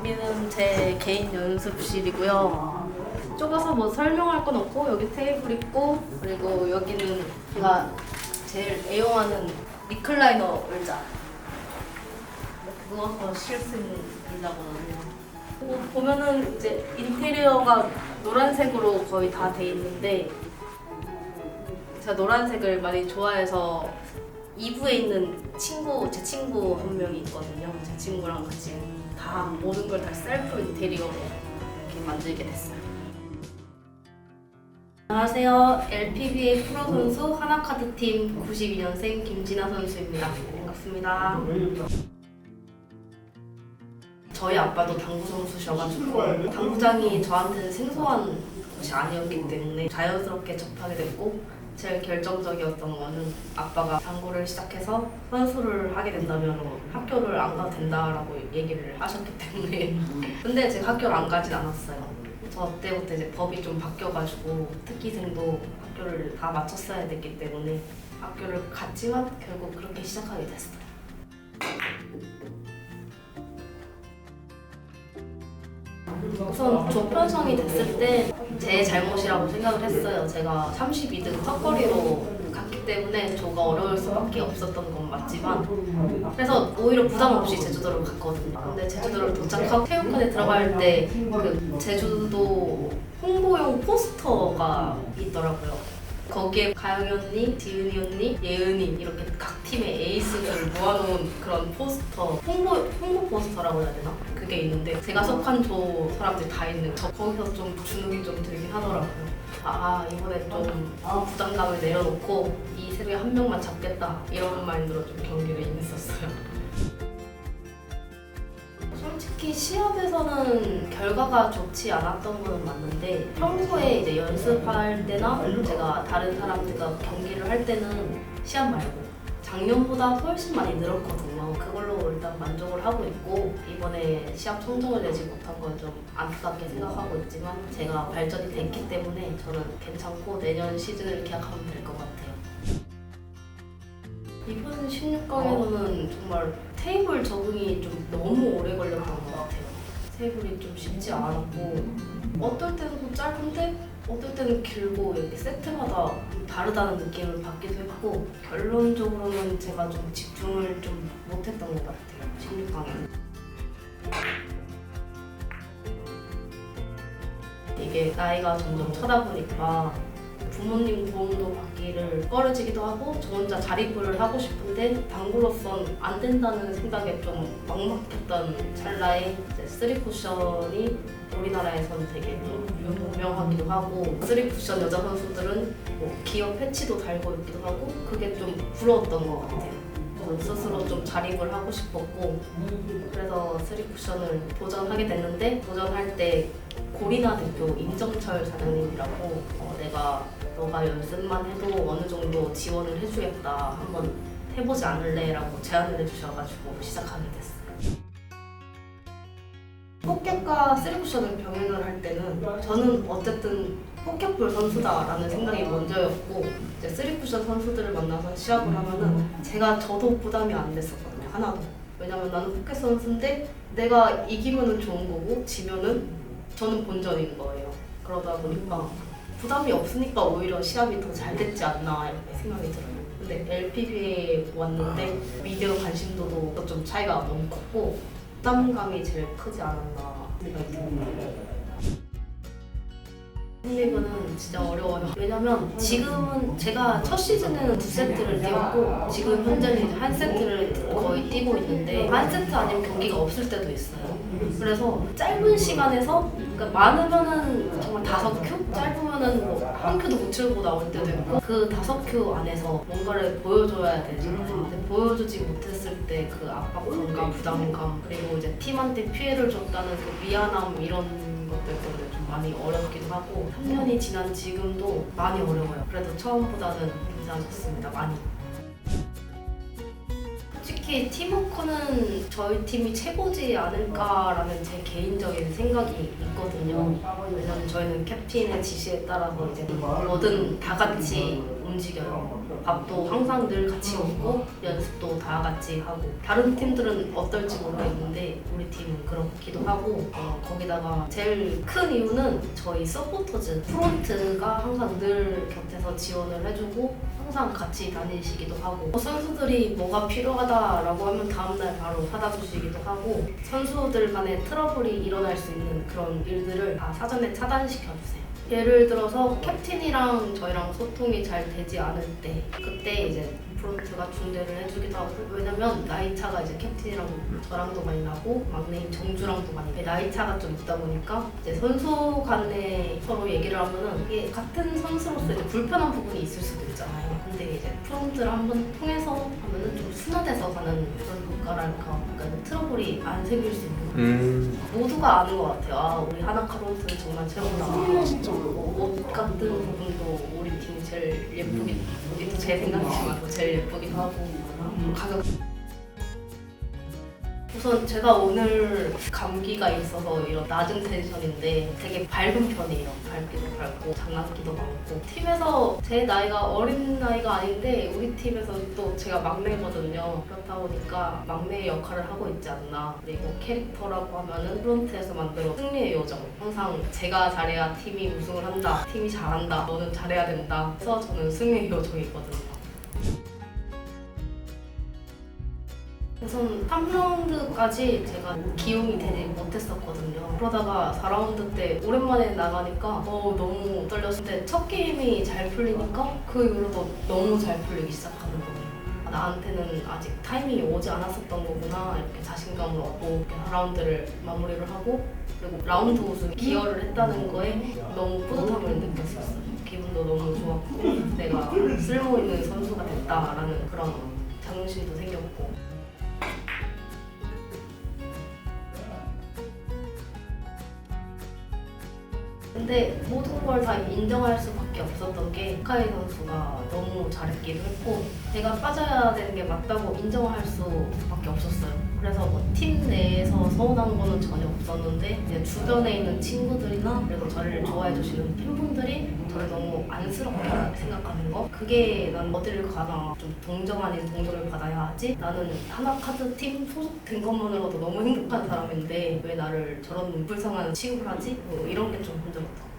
여기는 제 개인 연습실이고요. 좁아서 뭐 설명할 건 없고 여기 테이블 있고 그리고 여기는 제가 제일 애용하는 리클라이너 의자. 누워서 쉴 수 있는 의자거든요. 보면은 이제 인테리어가 노란색으로 거의 다 돼 있는데 제가 노란색을 많이 좋아해서 2부에 있는 제 친구 한 명이 있거든요. 제 친구랑 같이 다 모든 걸 다 셀프 인테리어로 이렇게 만들게 됐어요. 안녕하세요. LPBA 프로 선수 하나카드팀 92년생 김진아 선수입니다. 반갑습니다. 저희 아빠도 당구 선수셔가지고 당구장이 저한테는 생소한 곳이 아니었기 때문에 자연스럽게 접하게 됐고 제일 결정적이었던 거는 아빠가 당구를 시작해서 선수를 하게 된다면 학교를 안 가도 된다라고 얘기를 하셨기 때문에 근데 제가 학교를 안 가진 않았어요. 저 때부터 이제 법이 좀 바뀌어가지고 특기생도 학교를 다 마쳤어야 됐기 때문에 학교를 갔지만 결국 그렇게 시작하게 됐어요. 우선 조편성이 됐을 때 제 잘못이라고 생각을 했어요. 제가 32등 턱걸이로 갔기 때문에 조가 어려울 수밖에 없었던 건 맞지만 그래서 오히려 부담 없이 제주도를 갔거든요. 근데 제주도를 도착하고 체육관에 들어갈 때 그 제주도 홍보용 포스터가 있더라고요. 거기에 가영이 언니, 지은이 언니, 예은이 이렇게 각 팀의 에이스들을 모아놓은 그런 포스터, 홍보 포스터라고 해야 되나? 그게 있는데 제가 속한 조 사람들이 다 있는 저 거기서 좀 주눅이 좀 들긴 하더라고요. 이번에 좀 부담감을 내려놓고 이 세력에 한 명만 잡겠다 이런 마인드로 좀 경기를 임했었어요. 솔직히 시합에서는 결과가 좋지 않았던 거는 맞는데 평소에 이제 연습할 때나 제가 다른 사람들과 경기를 할 때는 시합 말고 작년보다 훨씬 많이 늘었거든요. 그걸로 일단 만족을 하고 있고 이번에 시합 성적을 내지 못한 건 좀 안타깝게 생각하고 있지만 제가 발전이 됐기 때문에 저는 괜찮고 내년 시즌을 계약하면 될 것 같아요. 이번 16강에서는 정말 테이블 적응이 좀 너무 오래 걸렸던 것 같아요. 테이블이 좀 쉽지 않았고 어떨 때는 좀 짧은데 어떨 때는 길고 이렇게 세트마다 다르다는 느낌을 받기도 했고 결론적으로는 제가 좀 집중을 좀 못했던 것 같아요. 16강에는. 이게 나이가 점점 차다 보니까 부모님 도움도 받기를 꺼려지기도 하고 저 혼자 자립을 하고 싶은데 당구로선 안 된다는 생각에 좀 막막했던 찰나에 쓰리 쿠션이 우리나라에서는 되게 유명하기도 하고 쓰리 쿠션 여자 선수들은 뭐 기업 패치도 달고 있기도 하고 그게 좀 부러웠던 것 같아요. 저는 스스로 좀 자립을 하고 싶었고 그래서 쓰리 쿠션을 도전하게 됐는데 도전할 때 고리나 대표 임정철 사장님이라고 너가 연습만 해도 어느 정도 지원을 해주겠다 한번 해보지 않을래? 라고 제안을 해주셔가지고 시작하게 됐어요. 포켓과 쓰리쿠션을 병행을 할 때는 저는 어쨌든 포켓볼 선수다라는 생각이 먼저였고 이제 쓰리쿠션 선수들을 만나서 시합을 하면은 저도 부담이 안 됐었거든요. 하나도. 왜냐면 나는 포켓 선수인데 내가 이기면은 좋은 거고 지면은 저는 본전인 거예요. 그러다 보니까 부담이 없으니까 오히려 시합이 더 잘 됐지 않나 이렇게 생각이 들어요. 근데 LPBA에 왔는데 미디어 관심도도 좀 차이가 너무 컸고 부담감이 제일 크지 않았나 생각이 들어요. 리그는 진짜 어려워요. 왜냐면 지금은 제가 첫 시즌에는 2세트를 뛰었고 지금 현재는 이제 1세트를 거의 뛰고 있는데 1세트 아니면 경기가 없을 때도 있어요. 그래서 짧은 시간에서 그러니까 많으면은 정말 5큐? 짧으면은 뭐 1큐도 못 치고 나올 때도 있고 그 5큐 안에서 뭔가를 보여줘야 되잖아요. 근데 보여주지 못했을 때 그 압박감과 부담감 그리고 이제 팀한테 피해를 줬다는 그 미안함 이런 것들 때문에 좀 많이 어렵기도 하고 3년이 지난 지금도 많이 어려워요. 그래도 처음보다는 괜찮아졌습니다. 많이. 솔직히 팀워크는 저희 팀이 최고지 않을까라는 제 개인적인 생각이 있거든요. 왜냐면 저희는 캡틴의 지시에 따라서 이제 뭐든 다 같이 움직여요. 밥도 항상 늘 같이 먹고 연습도 다 같이 하고 다른 팀들은 어떨지 모르겠는데 우리 팀은 그렇기도 하고 거기다가 제일 큰 이유는 저희 서포터즈 프론트가 항상 늘 곁에서 지원을 해주고 항상 같이 다니시기도 하고 선수들이 뭐가 필요하다라고 하면 다음날 바로 사다 주시기도 하고 선수들 간에 트러블이 일어날 수 있는 그런 일들을 다 사전에 차단시켜 주세요. 예를 들어서 캡틴이랑 저희랑 소통이 잘 되지 않을 때 그때 이제 프론트가 중재를 해주기도 하고 왜냐면 나이 차가 이제 캡틴이랑 저랑도 많이 나고 막내인 정주랑도 많이 나이 차가 좀 있다 보니까 이제 선수 간에 서로 얘기를 하면은 이게 같은 선수로서 이제 불편한 부분이 있을 수도 있잖아요. 근데 이제 프론트를 한번 통해서 하면은 좀 순화돼서 가는 그런 효과랄까 그러니까 트러블이 안 생길 수 있는 모두가 아는 것 같아요. 아 우리 하나카 프론트는 정말 최고다. 옷 같은 부분도 우리 팀이 제일 예쁘게 여기도 제 생각이지만 제일 예쁘기도 하고 가격 우선 제가 오늘 감기가 있어서 이런 낮은 텐션인데 되게 밝은 편이에요. 밝기도 밝고 장난기도 많고 팀에서 제 나이가 어린 나이가 아닌데 우리 팀에서 또 제가 막내거든요. 그렇다 보니까 막내의 역할을 하고 있지 않나. 그리고 캐릭터라고 하면은 프론트에서 만들어 승리의 요정 항상 제가 잘해야 팀이 우승을 한다. 팀이 잘한다. 너는 잘해야 된다. 그래서 저는 승리의 요정이거든요. 우선 3라운드까지 제가 기용이 되지 못했었거든요. 그러다가 4라운드 때 오랜만에 나가니까 너무 떨렸는데 첫 게임이 잘 풀리니까 그 이후로도 너무 잘 풀리기 시작하는 거예요. 나한테는 아직 타이밍이 오지 않았었던 거구나 이렇게 자신감을 얻고 4라운드를 마무리를 하고 그리고 라운드 우승에 기여를 했다는 거에 너무 뿌듯함을 느꼈었어요. 기분도 너무 좋았고 내가 쓸모있는 선수가 됐다라는 그런 자긍심도 생겼고 근데 모든 걸 다 인정할 수밖에 없었던 게 스카이 선수가 너무 잘했기도 했고 내가 빠져야 되는 게 맞다고 인정할 수밖에 없었어요. 그래서 뭐 팀 내에서 서운한 거는 전혀 없었는데 이제 주변에 있는 친구들이나 그리고 저를 좋아해 주시는 팬분들이 저를 너무 안쓰럽게 생각하는 거 그게 난 어디를 가나 좀 동정 아닌 동정을 받아야 하지 나는 하나카드 팀 소속된 것만으로도 너무 행복한 사람인데 왜 나를 저런 불쌍한 취급을 하지? 뭐 이런 게 좀 힘들었던 것 같아요.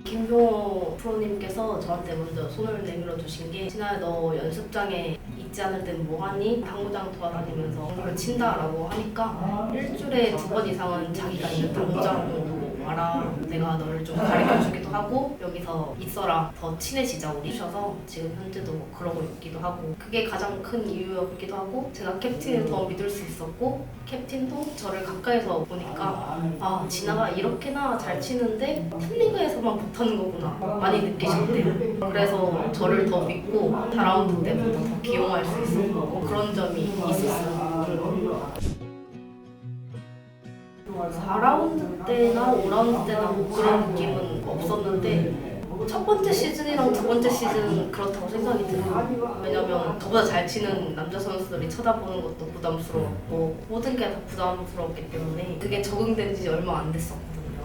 김종호 프로님께서 저한테 먼저 손을 내밀어 주신 게 진아야 너 연습장에 있지 않을 땐 뭐하니? 당구장 돌아다니면서 공을 친다라고 하니까 일주일에 2번 이상은 자기가 있는 당구장으로 와라 내가 너를 좀 가르쳐주기도 하고 여기서 있어라 더 친해지자고 해주셔서 지금 현재도 뭐 그러고 있기도 하고 그게 가장 큰 이유였기도 하고 제가 캡틴을 더 믿을 수 있었고 캡틴도 저를 가까이서 보니까 아 진아가 이렇게나 잘 치는데 팀리그에서만 못하는 거구나 많이 느끼셨대요. 그래서 저를 더 믿고 4라운드 때부터 더 기용할 수 있었고 그런 점이 있었어요. 4라운드 때나 5라운드 때나 뭐 그런 느낌은 없었는데 첫 번째 시즌이랑 두 번째 시즌은 그렇다고 생각이 들어요. 왜냐면 저보다 잘 치는 남자 선수들이 쳐다보는 것도 부담스러웠고 모든 게 다 부담스러웠기 때문에 그게 적응된 지 얼마 안 됐었거든요.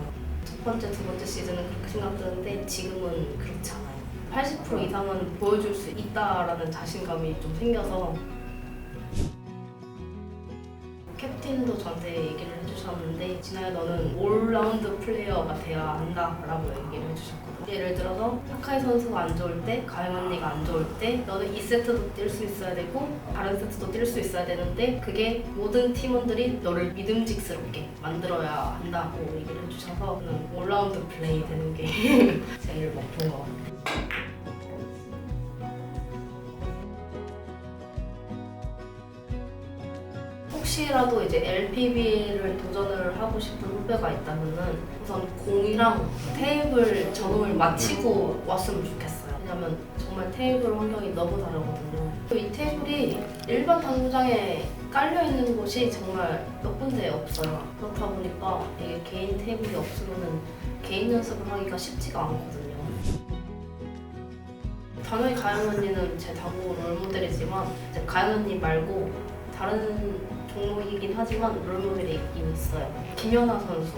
첫 번째, 두 번째 시즌은 그렇게 생각드는데 지금은 그렇지 않아요. 80% 이상은 보여줄 수 있다라는 자신감이 좀 생겨서 캡틴도 저한테 얘기를 해주셨는데 진아야 너는 올라운드 플레이어가 돼야 한다라고 얘기를 해주셨거든요. 예를 들어서 사카이 선수가 안 좋을 때, 가영 언니가 안 좋을 때 너는 2세트도 뛸 수 있어야 되고 다른 세트도 뛸 수 있어야 되는데 그게 모든 팀원들이 너를 믿음직스럽게 만들어야 한다고 얘기를 해주셔서 저는 올라운드 플레이 되는 게 제일 목표인 것 같아요. 혹시라도 이제 LPB를 도전을 하고 싶은 후배가 있다면은 우선 공이랑 테이블 적응을 마치고 왔으면 좋겠어요. 왜냐면 정말 테이블 환경이 너무 다르거든요. 이 테이블이 일반 당구장에 깔려 있는 곳이 정말 몇 군데 없어요. 그렇다 보니까 이게 개인 테이블이 없으면은 개인 연습을 하기가 쉽지가 않거든요. 당연히 가연 언니는 제 당구 롤모델이지만 이제 가연 언니 말고 다른 종목이긴 하지만 롤모델이 있긴 있어요. 김연아 선수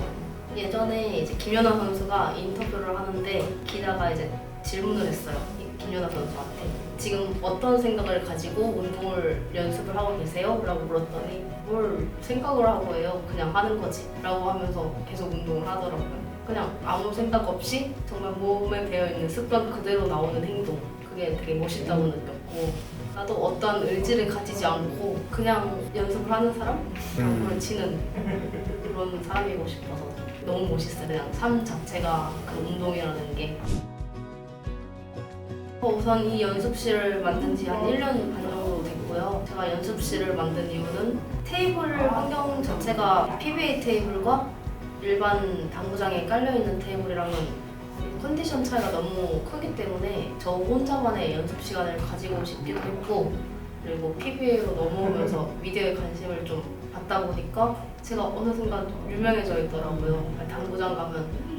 예전에 이제 김연아 선수가 인터뷰를 하는데 기자가 이제 질문을 했어요. 김연아 선수한테 지금 어떤 생각을 가지고 운동을 연습을 하고 계세요? 라고 물었더니 뭘 생각을 하고 해요? 그냥 하는 거지 라고 하면서 계속 운동을 하더라고요. 그냥 아무 생각 없이 정말 몸에 배어있는 습관 그대로 나오는 행동, 그게 되게 멋있다고 느꼈고, 나도 어떤 의지를 가지지 않고 그냥 연습을 하는 사람? 당구를 치는 그런 사람이고 싶어서 너무 멋있어요. 그냥 삶 자체가 그 운동이라는 게. 우선 이 연습실을 만든 지 한 1년 반 정도 됐고요. 제가 연습실을 만든 이유는 테이블 환경 자체가 PBA 테이블과 일반 당구장에 깔려있는 테이블이랑은 컨디션 차이가 너무 크기 때문에 저 혼자만의 연습 시간을 가지고 싶기도 했고, 그리고 PBA로 넘어오면서 미디어에 관심을 좀 받다 보니까 제가 어느 순간 유명해져 있더라고요. 당구장 가면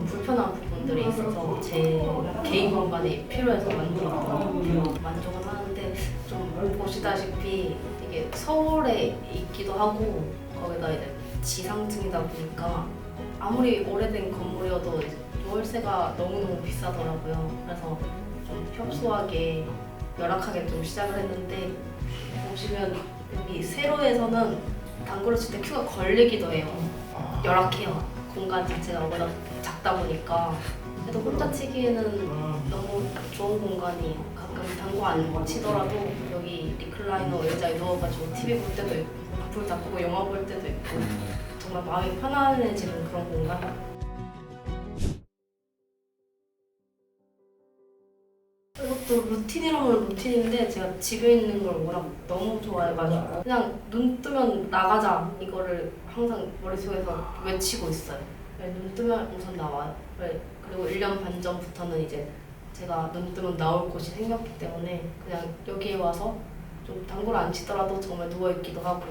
불편한 부분들이 있어서 제 개인 공간이 필요해서 만들었던 만족은 하는데, 좀 보시다시피 이게 서울에 있기도 하고 거기다 이제 지상층이다 보니까 아무리 오래된 건물이어도 월세가 너무너무 비싸더라고요. 그래서 좀 협소하게 열악하게 좀 시작을 했는데, 보시면 여기 세로에서는 당구를 칠 때 큐가 걸리기도 해요. 열악해요. 공간 자체가 워낙 작다 보니까. 그래도 혼자 치기에는 너무 좋은 공간이에요. 가끔 당구 안 치더라도 여기 리클라이너 의자에 누워가지고 TV 볼 때도 있고 불 다 끄고 영화 볼 때도 있고 정말 마음이 편안해지는 그런 공간. 이것도 루틴이라면 루틴인데 제가 집에 있는 걸 워낙 너무 좋아해가지고 그냥 눈 뜨면 나가자 이거를 항상 머릿속에서 외치고 있어요. 눈 뜨면 우선 나와요. 그리고 1년 반 전부터는 이제 제가 눈 뜨면 나올 곳이 생겼기 때문에 그냥 여기에 와서 좀 당구를 안 치더라도 정말 누워있기도 하고,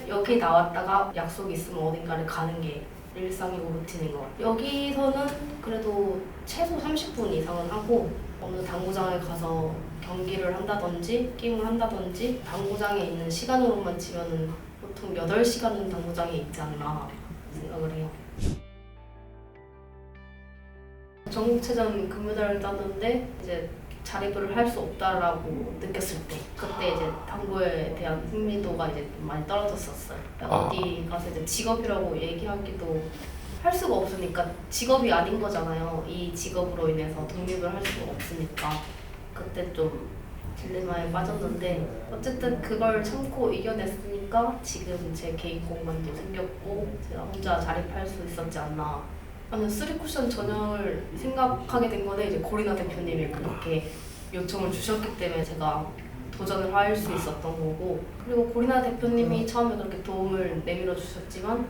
여기 나왔다가 약속이 있으면 어딘가를 가는 게 일상이고 루틴인 것 같아요. 여기서는 그래도 최소 30분 이상은 하고, 어느 당구장에 가서 경기를 한다든지 게임을 한다든지 당구장에 있는 시간으로만 치면은 보통 8시간은 당구장에 있지 않나 생각을 해요. 전국체전 금메달을 땄는데 이제 자립을 할 수 없다라고 느꼈을 때, 그때 이제 당구에 대한 흥미도가 이제 좀 많이 떨어졌었어요. 어디 가서 이제 직업이라고 얘기하기도 할 수가 없으니까, 직업이 아닌 거잖아요. 이 직업으로 인해서 독립을 할 수가 없으니까 그때 좀 딜레마에 빠졌는데, 어쨌든 그걸 참고 이겨냈으니까 지금 제 개인 공간도 생겼고 제가 혼자 자립할 수 있었지 않나. 저는 3쿠션 전형을 생각하게 된 거는 이제 고리나 대표님이 그렇게 요청을 주셨기 때문에 제가 도전을 할 수 있었던 거고, 그리고 고리나 대표님이 처음에 그렇게 도움을 내밀어 주셨지만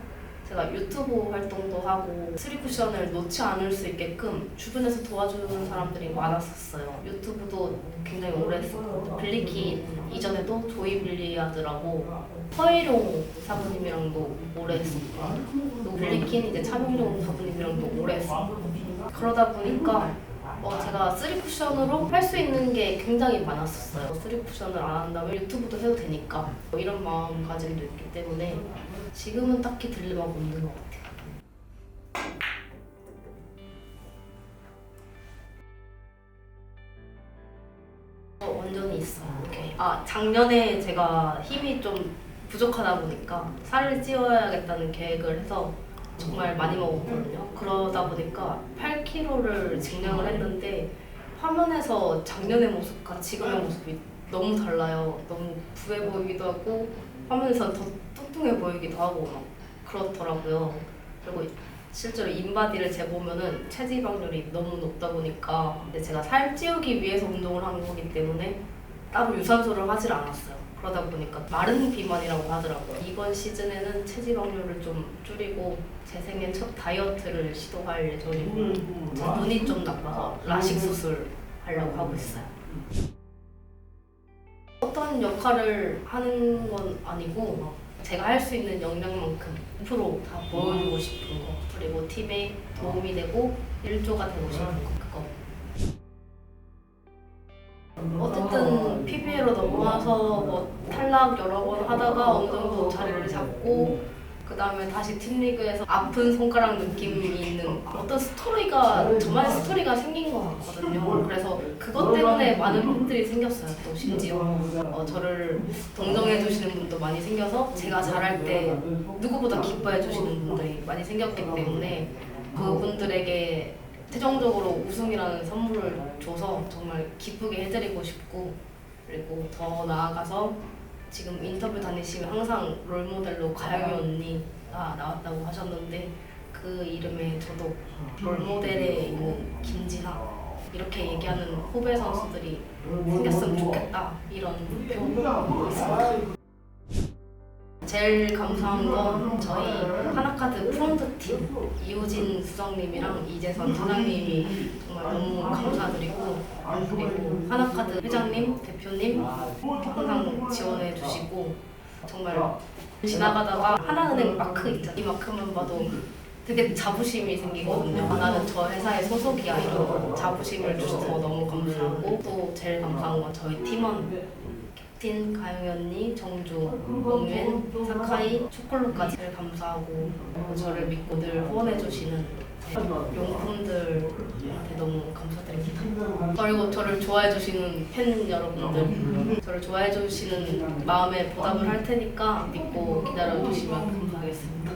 제가 유튜브 활동도 하고 3쿠션을 놓지 않을 수 있게끔 주변에서 도와주는 사람들이 많았었어요. 유튜브도 굉장히 오래 했었고, 빌리키 이전에도 조이 빌리아드라고 허일용 사부님이랑도 오래 했었고, 또 빌리키는 이제 차명용 사부님이랑도 오래 했었고, 그러다 보니까 제가 3쿠션으로 할 수 있는 게 굉장히 많았었어요. 3쿠션을 안 한다면 유튜브도 해도 되니까 이런 마음가짐도 있기 때문에 지금은 딱히 딜레마가 없는 것 같아요. 완전히 있어요. 작년에 제가 힘이 좀 부족하다 보니까 살을 찌워야겠다는 계획을 해서 정말 많이 먹었거든요. 그러다 보니까 8kg를 증량을 했는데 화면에서 작년의 모습과 지금의 모습이 너무 달라요. 너무 부해 보이기도 하고 화면에서 더 뚱뚱해 보이기도 하고 막 그렇더라고요. 그리고 실제로 인바디를 재보면은 체지방률이 너무 높다 보니까, 근데 제가 살 찌우기 위해서 운동을 한 거기 때문에 따로 유산소를 하질 않았어요. 그러다 보니까 마른 비만이라고 하더라고요. 이번 시즌에는 체지방률을 좀 줄이고 제 생애 첫 다이어트를 시도할 예정이고, 제 눈이 좀 나빠서 라식 수술 하려고 하고 있어요. 어떤 역할을 하는 건 아니고 제가 할 수 있는 역량만큼 100% 다 보여주고 싶은 거, 그리고 팀에 도움이 되고 일조가 되고 싶은 거, 그거. 어쨌든 PBA로 넘어와서 탈락 여러 번 하다가 어느 정도 자리를 잡고 그다음에 다시 팀리그에서 아픈 손가락 느낌이 있는 어떤 스토리가 저만의 스토리가 생긴 것 같거든요. 그래서 그것 때문에 많은 팬들이 생겼어요. 또 심지어 저를 동정해 주시는 분도 많이 생겨서 제가 잘할 때 누구보다 기뻐해 주시는 분들이 많이 생겼기 때문에 그분들에게 최종적으로 우승이라는 선물을 줘서 정말 기쁘게 해드리고 싶고, 그리고 더 나아가서 지금 인터뷰 다니시면 항상 롤모델로 가영이 언니가 나왔다고 하셨는데 그 이름에 저도 롤모델에 있는 김진아 이렇게 얘기하는 후배 선수들이 생겼으면 좋겠다 이런 표현이 있습니다. 제일 감사한 건 저희 하나카드 프론트팀 이우진 수석님이랑 이재선 사장님이 정말 너무 감사드리고, 그리고 하나카드 회장님, 대표님 항상 지원해 주시고, 정말 지나가다가 하나은행 마크 있잖아요. 이 마크만 봐도 되게 자부심이 생기거든요. 나는 저 회사의 소속이야 이런 자부심을 주셔서 너무 감사하고, 또 제일 감사한 건 저희 팀원 틴, 가영이 언니, 정주, 공윤, 사카이, 초콜릿까지 제일 감사하고, 저를 믿고 늘 후원해주시는 용품들한테 너무 감사드립니다. 그리고 저를 좋아해주시는 팬 여러분들, 저를 좋아해주시는 마음에 보답을 할 테니까 믿고 기다려주시면 감사하겠습니다.